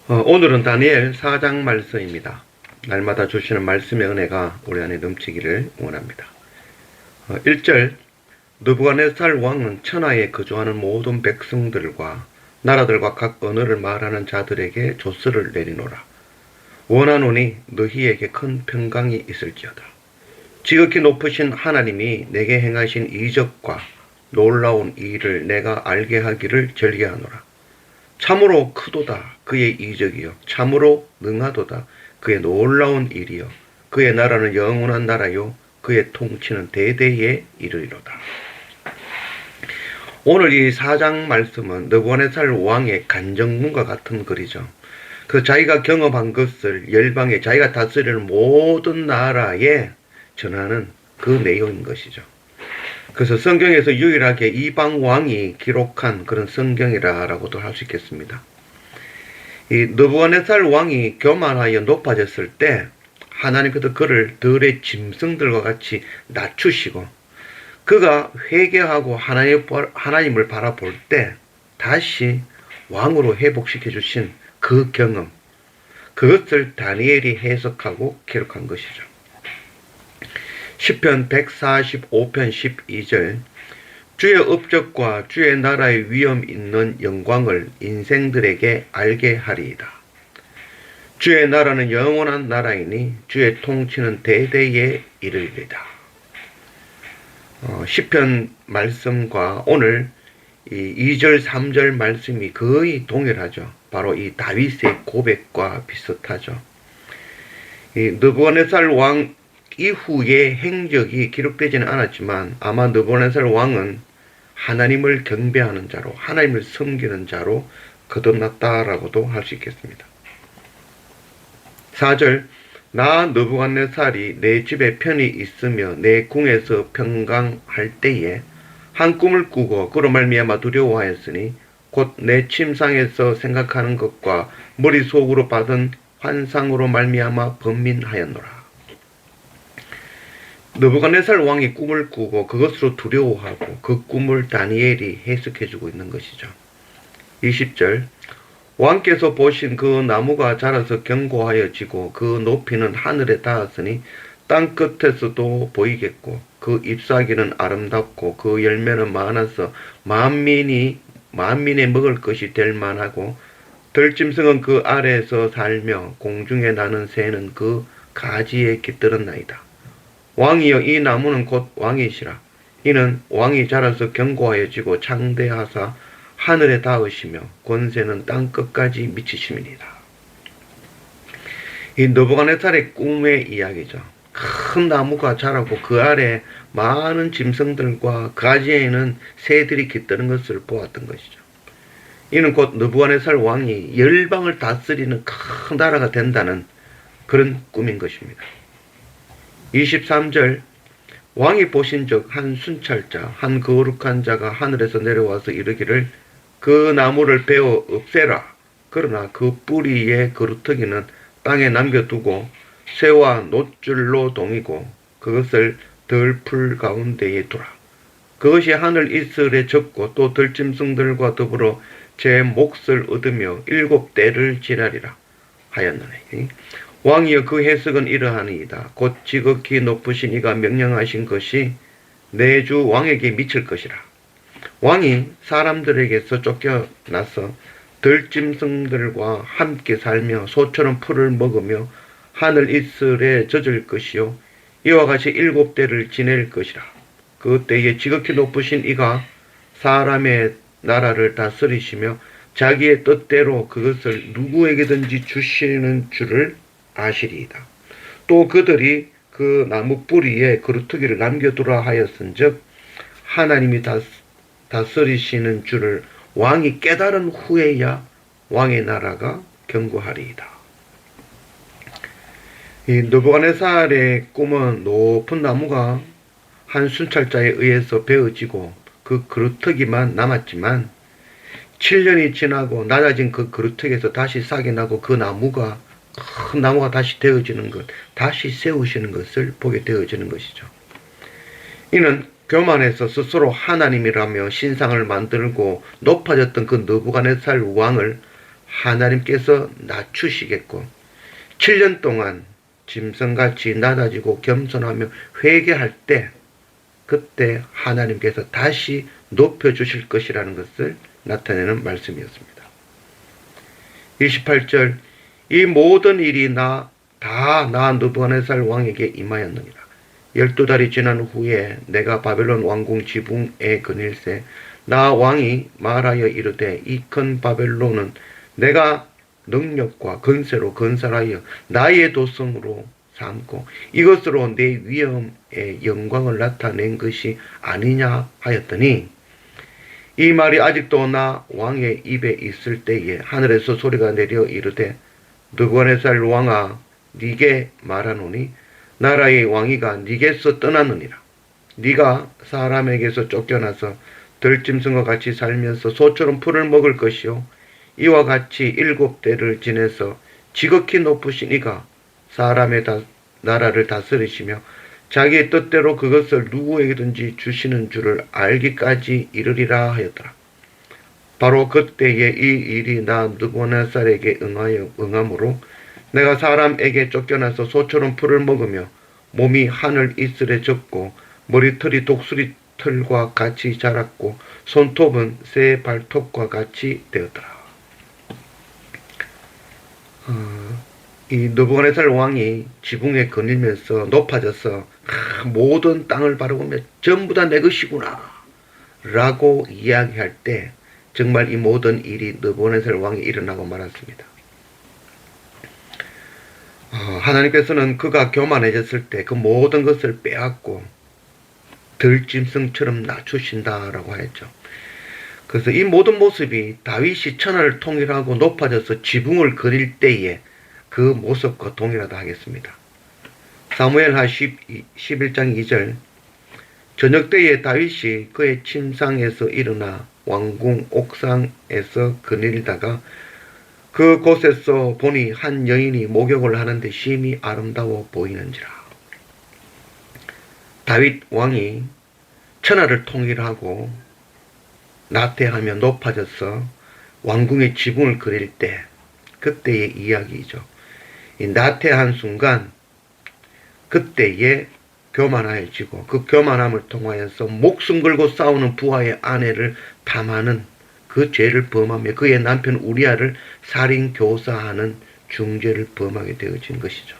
오늘은 다니엘 4장 말씀입니다. 날마다 주시는 말씀의 은혜가 우리 안에 넘치기를 원합니다. 1절 느부갓네살 왕은 천하에 거주하는 모든 백성들과 나라들과 각 언어를 말하는 자들에게 조서를 내리노라. 원하노니 너희에게 큰 평강이 있을지어다. 지극히 높으신 하나님이 내게 행하신 이적과 놀라운 일을 내가 알게 하기를 절개하노라. 참으로 크도다 그의 이적이요 참으로 능하도다 그의 놀라운 일이요 그의 나라는 영원한 나라요 그의 통치는 대대에 이르리로다. 오늘 이 4장 말씀은 느부갓네살 왕의 간정문과 같은 글이죠. 그 자기가 경험한 것을 열방에 자기가 다스리는 모든 나라에 전하는 그 내용인 것이죠. 그래서 성경에서 유일하게 이방 왕이 기록한 그런 성경이라고도 할 수 있겠습니다. 이 느부갓네살 왕이 교만하여 높아졌을 때 하나님께서 그를 들의 짐승들과 같이 낮추시고 그가 회개하고 하나님을 바라볼 때 다시 왕으로 회복시켜 주신 그 경험, 그것을 다니엘이 해석하고 기록한 것이죠. 시편 145편 12절 주의 업적과 주의 나라의 위엄 있는 영광을 인생들에게 알게 하리이다. 주의 나라는 영원한 나라이니 주의 통치는 대대에 이르리이다. 시편 말씀과 오늘 이 2절 3절 말씀이 거의 동일하죠. 바로 이 다윗의 고백과 비슷하죠. 이 느부갓네살 왕 이후의 행적이 기록되지는 않았지만 아마 느부갓네살 왕은 하나님을 경배하는 자로 하나님을 섬기는 자로 거듭났다라고도 할 수 있겠습니다. 4절 나 느부갓네살이 내 집에 편히 있으며 내 궁에서 평강할 때에 한 꿈을 꾸고 그로 말미암아 두려워하였으니 곧 내 침상에서 생각하는 것과 머릿속으로 받은 환상으로 말미암아 번민하였노라. 느부갓네살 왕이 꿈을 꾸고 그것으로 두려워하고 그 꿈을 다니엘이 해석해주고 있는 것이죠. 20절 왕께서 보신 그 나무가 자라서 견고하여지고 그 높이는 하늘에 닿았으니 땅 끝에서도 보이겠고 그 잎사귀는 아름답고 그 열매는 많아서 만민에 먹을 것이 될 만하고 들짐승은 그 아래에서 살며 공중에 나는 새는 그 가지에 깃들었나이다. 왕이여 이 나무는 곧 왕이시라. 이는 왕이 자라서 견고하여지고 창대하사 하늘에 닿으시며 권세는 땅끝까지 미치심이니라. 이 느부갓네살의 꿈의 이야기죠. 큰 나무가 자라고 그 아래 많은 짐승들과 가지에는 새들이 깃드는 것을 보았던 것이죠. 이는 곧 느부갓네살 왕이 열방을 다스리는 큰 나라가 된다는 그런 꿈인 것입니다. 23절 왕이 보신즉 한 순찰자 한 거룩한 자가 하늘에서 내려와서 이르기를 그 나무를 베어 없애라. 그러나 그 뿌리의 그루터기는 땅에 남겨두고 새와 노줄로 동이고 그것을 들풀 가운데에 두라. 그것이 하늘 이슬에 젖고 또 들짐승들과 더불어 제 몫을 얻으며 7대를 지나리라 하였느니 왕이여 그 해석은 이러하니이다. 곧 지극히 높으신 이가 명령하신 것이 내 주 왕에게 미칠 것이라. 왕이 사람들에게서 쫓겨나서 들짐승들과 함께 살며 소처럼 풀을 먹으며 하늘 이슬에 젖을 것이요 이와 같이 7대를 지낼 것이라. 그 때에 지극히 높으신 이가 사람의 나라를 다스리시며 자기의 뜻대로 그것을 누구에게든지 주시는 줄을 아시리이다. 또 그들이 그 나무 뿌리에 그루터기를 남겨두라 하였은즉 하나님이 다스리시는 줄을 왕이 깨달은 후에야 왕의 나라가 견고하리이다. 이 느부갓네살의 꿈은 높은 나무가 한 순찰자에 의해서 베어지고 그 그루터기만 남았지만 7년이 지나고 낮아진 그 그루터기에서 다시 싹이 나고 그 나무가 큰 나무가 다시 되어지는 것, 다시 세우시는 것을 보게 되어지는 것이죠. 이는 교만해서 스스로 하나님이라며 신상을 만들고 높아졌던 그 느부갓네살 왕을 하나님께서 낮추시겠고 7년 동안 짐승같이 낮아지고 겸손하며 회개할 때 그때 하나님께서 다시 높여주실 것이라는 것을 나타내는 말씀이었습니다. 28절 이 모든 일이 다 나 느부갓네살 왕에게 임하였느니라. 12달이 지난 후에 내가 바벨론 왕궁 지붕에 거닐세 나 왕이 말하여 이르되 이 큰 바벨론은 내가 능력과 건세로 건설하여 나의 도성으로 삼고 이것으로 내 위엄의 영광을 나타낸 것이 아니냐 하였더니 이 말이 아직도 나 왕의 입에 있을 때에 하늘에서 소리가 내려 이르되 느부갓네살 왕아 네게 말하노니 나라의 왕위가 네게서 떠났느니라. 네가 사람에게서 쫓겨나서 들짐승과 같이 살면서 소처럼 풀을 먹을 것이요 이와 같이 7대를 지내서 지극히 높으신 이가 사람의 나라를 다스리시며 자기의 뜻대로 그것을 누구에게든지 주시는 줄을 알기까지 이르리라 하였더라. 바로 그때에 이 일이 나 느부갓네살에게 응함으로 내가 사람에게 쫓겨나서 소처럼 풀을 먹으며 몸이 하늘 이슬에 젖고 머리털이 독수리 털과 같이 자랐고 손톱은 새 발톱과 같이 되었더라. 이 느부갓네살 왕이 지붕에 거닐면서 높아져서 모든 땅을 바라보며 전부 다 내 것이구나 라고 이야기할 때 정말 이 모든 일이 느부갓네살 왕이 일어나고 말았습니다. 하나님께서는 그가 교만해졌을 때 그 모든 것을 빼앗고 들짐승처럼 낮추신다라고 했죠. 그래서 이 모든 모습이 다윗이 천하를 통일하고 높아져서 지붕을 그릴 때에 그 모습과 동일하다 하겠습니다. 사무엘하 11장 2절 저녁 때에 다윗이 그의 침상에서 일어나 왕궁 옥상에서 거닐다가 그곳에서 보니 한 여인이 목욕을 하는데 심히 아름다워 보이는지라. 다윗 왕이 천하를 통일하고 나태하며 높아져서 왕궁의 지붕을 그릴 때 그때의 이야기이죠. 이 나태한 순간 그때에 교만해지고 그 교만함을 통하여서 목숨 걸고 싸우는 부하의 아내를 탐하는 그 죄를 범하며 그의 남편 우리아를 살인 교사하는 중죄를 범하게 되어진 것이죠.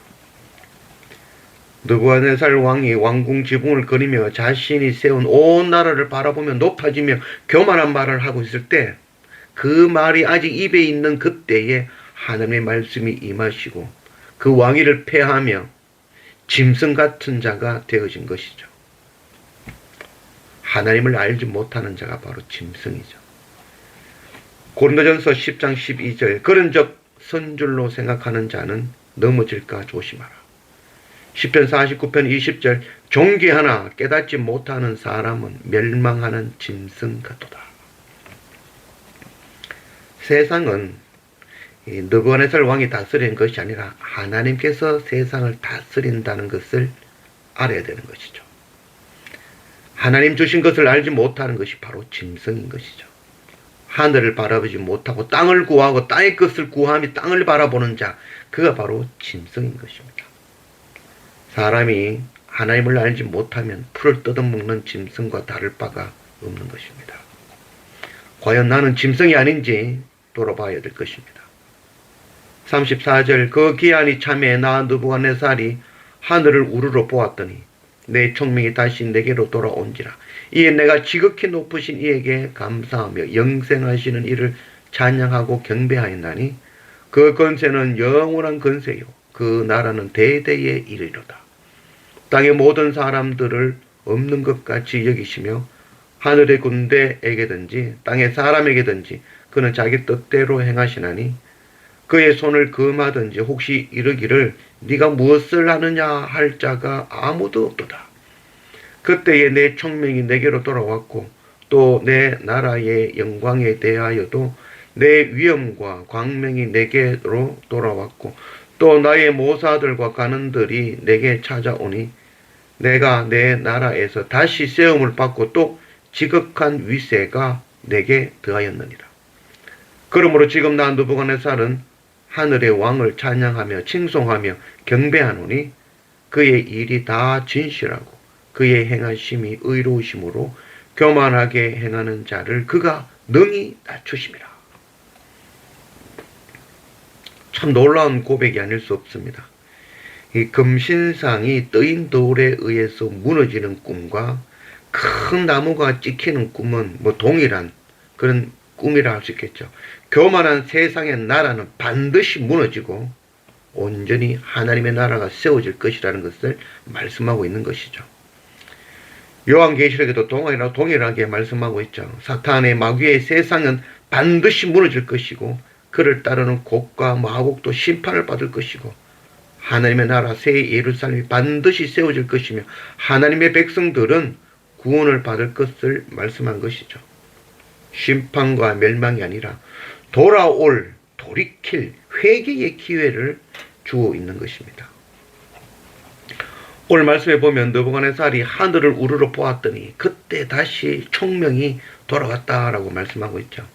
느부갓네살 왕이 왕궁 지붕을 그리며 자신이 세운 온 나라를 바라보며 높아지며 교만한 말을 하고 있을 때 그 말이 아직 입에 있는 그때에 하나님의 말씀이 임하시고 그 왕위를 폐하며 짐승 같은 자가 되어진 것이죠. 하나님을 알지 못하는 자가 바로 짐승이죠. 고린도전서 10장 12절 그런즉 선줄로 생각하는 자는 넘어질까 조심하라. 시편 49편 20절 존귀하나 깨닫지 못하는 사람은 멸망하는 짐승 같도다. 세상은 느부갓네살 왕이 다스리는 것이 아니라 하나님께서 세상을 다스린다는 것을 알아야 되는 것이죠. 하나님 주신 것을 알지 못하는 것이 바로 짐승인 것이죠. 하늘을 바라보지 못하고 땅을 구하고 땅의 것을 구하며 땅을 바라보는 자, 그가 바로 짐승인 것입니다. 사람이 하나님을 알지 못하면 풀을 뜯어먹는 짐승과 다를 바가 없는 것입니다. 과연 나는 짐승이 아닌지 돌아봐야 될 것입니다. 34절 그 기한이 참에 나 느부갓네살이 하늘을 우러러 보았더니 내 총명이 다시 내게로 돌아온지라. 이에 내가 지극히 높으신 이에게 감사하며 영생하시는 이를 찬양하고 경배하였나니 그 건세는 영원한 건세요 그 나라는 대대에 이르리로다. 땅의 모든 사람들을 없는 것 같이 여기시며 하늘의 군대에게든지 땅의 사람에게든지 그는 자기 뜻대로 행하시나니 그의 손을 금하든지 혹시 이르기를 네가 무엇을 하느냐 할 자가 아무도 없도다. 그때에 내 총명이 내게로 돌아왔고 또 내 나라의 영광에 대하여도 내 위엄과 광명이 내게로 돌아왔고 또 나의 모사들과 간원들이 내게 찾아오니 내가 내 나라에서 다시 세움을 받고 또 지극한 위세가 내게 더하였느니라. 그러므로 지금 나 느부갓네살은 하늘의 왕을 찬양하며 칭송하며 경배하노니 그의 일이 다 진실하고 그의 행하심이 의로우심으로 교만하게 행하는 자를 그가 능히 낮추심이라. 참 놀라운 고백이 아닐 수 없습니다. 이 금신상이 뜨인 돌에 의해서 무너지는 꿈과 큰 나무가 찍히는 꿈은 동일한 그런 꿈이라 할 수 있겠죠. 교만한 세상의 나라는 반드시 무너지고 온전히 하나님의 나라가 세워질 것이라는 것을 말씀하고 있는 것이죠. 요한계시록에도 동일하게 말씀하고 있죠. 사탄의 마귀의 세상은 반드시 무너질 것이고 그를 따르는 곡과 마곡도 심판을 받을 것이고 하나님의 나라 새 예루살렘이 반드시 세워질 것이며 하나님의 백성들은 구원을 받을 것을 말씀한 것이죠. 심판과 멸망이 아니라 돌이킬 회개의 기회를 주고 있는 것입니다. 오늘 말씀에 보면 느부갓네살이 하늘을 우러러 보았더니 그때 다시 총명이 돌아왔다라고 말씀하고 있죠.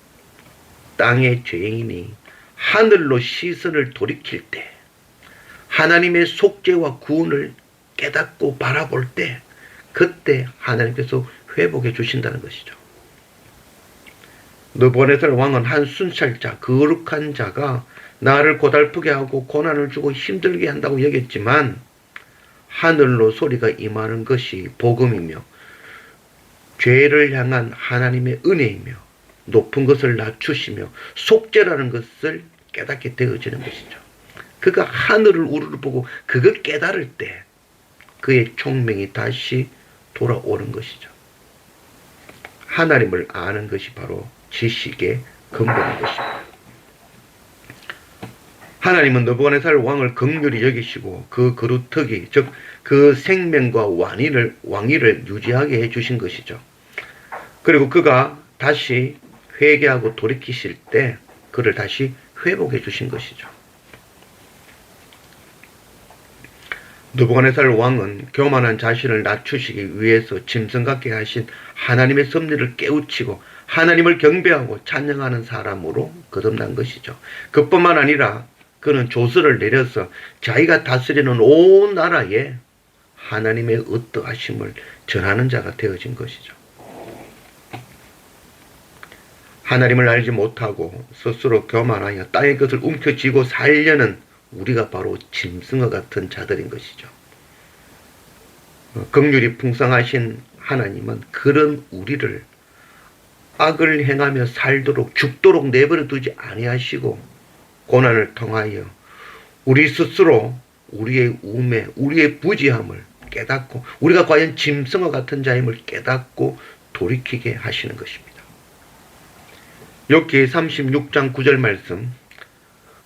땅의 죄인이 하늘로 시선을 돌이킬 때 하나님의 속죄와 구원을 깨닫고 바라볼 때 그때 하나님께서 회복해 주신다는 것이죠. 느부갓네살 왕은 한 순찰자, 거룩한 자가 나를 고달프게 하고 고난을 주고 힘들게 한다고 여겼지만 하늘로 소리가 임하는 것이 복음이며 죄를 향한 하나님의 은혜이며 높은 것을 낮추시며 속죄라는 것을 깨닫게 되어지는 것이죠. 그가 하늘을 우러러 보고 그걸 깨달을 때 그의 총명이 다시 돌아오는 것이죠. 하나님을 아는 것이 바로 지식의 근본인 것입니다. 하나님은 느부갓네살 왕을 긍휼히 여기시고 그 거루터기 즉 그 생명과 왕위를 유지하게 해주신 것이죠. 그리고 그가 다시 회개하고 돌이키실 때 그를 다시 회복해 주신 것이죠. 느부갓네살 왕은 교만한 자신을 낮추시기 위해서 짐승 같게 하신 하나님의 섭리를 깨우치고 하나님을 경배하고 찬양하는 사람으로 거듭난 것이죠. 그뿐만 아니라 그는 조서를 내려서 자기가 다스리는 온 나라에 하나님의 어떠하심을 전하는 자가 되어진 것이죠. 하나님을 알지 못하고 스스로 교만하여 땅의 것을 움켜쥐고 살려는 우리가 바로 짐승과 같은 자들인 것이죠. 긍휼이 풍성하신 하나님은 그런 우리를 악을 행하며 살도록 죽도록 내버려 두지 아니하시고 고난을 통하여 우리 스스로 우리의 우매, 우리의 부지함을 깨닫고 우리가 과연 짐승과 같은 자임을 깨닫고 돌이키게 하시는 것입니다. 욥기 36장 9절 말씀,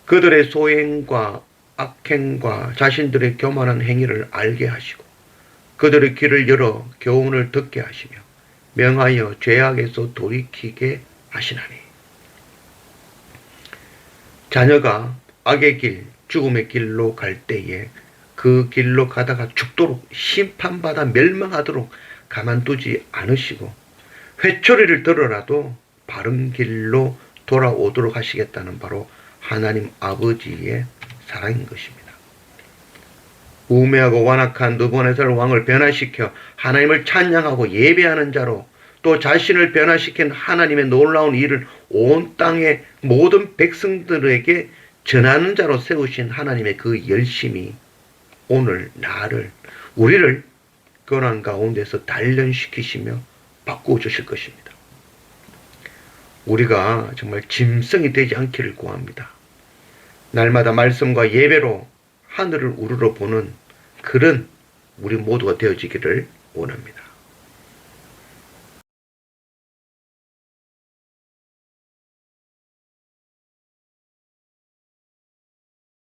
그들의 소행과 악행과 자신들의 교만한 행위를 알게 하시고 그들의 귀를 열어 교훈을 듣게 하시며 명하여 죄악에서 돌이키게 하시나니. 자녀가 악의 길, 죽음의 길로 갈 때에 그 길로 가다가 죽도록 심판받아 멸망하도록 가만두지 않으시고 회초리를 들어라도 바른 길로 돌아오도록 하시겠다는 바로 하나님 아버지의 사랑인 것입니다. 우매하고 완악한 느부갓네살 왕을 변화시켜 하나님을 찬양하고 예배하는 자로 또 자신을 변화시킨 하나님의 놀라운 일을 온 땅의 모든 백성들에게 전하는 자로 세우신 하나님의 그 열심이 오늘 우리를 고난 가운데서 단련시키시며 바꾸어 주실 것입니다. 우리가 정말 짐승이 되지 않기를 구합니다. 날마다 말씀과 예배로 하늘을 우러러 보는 그런 우리 모두가 되어지기를 원합니다.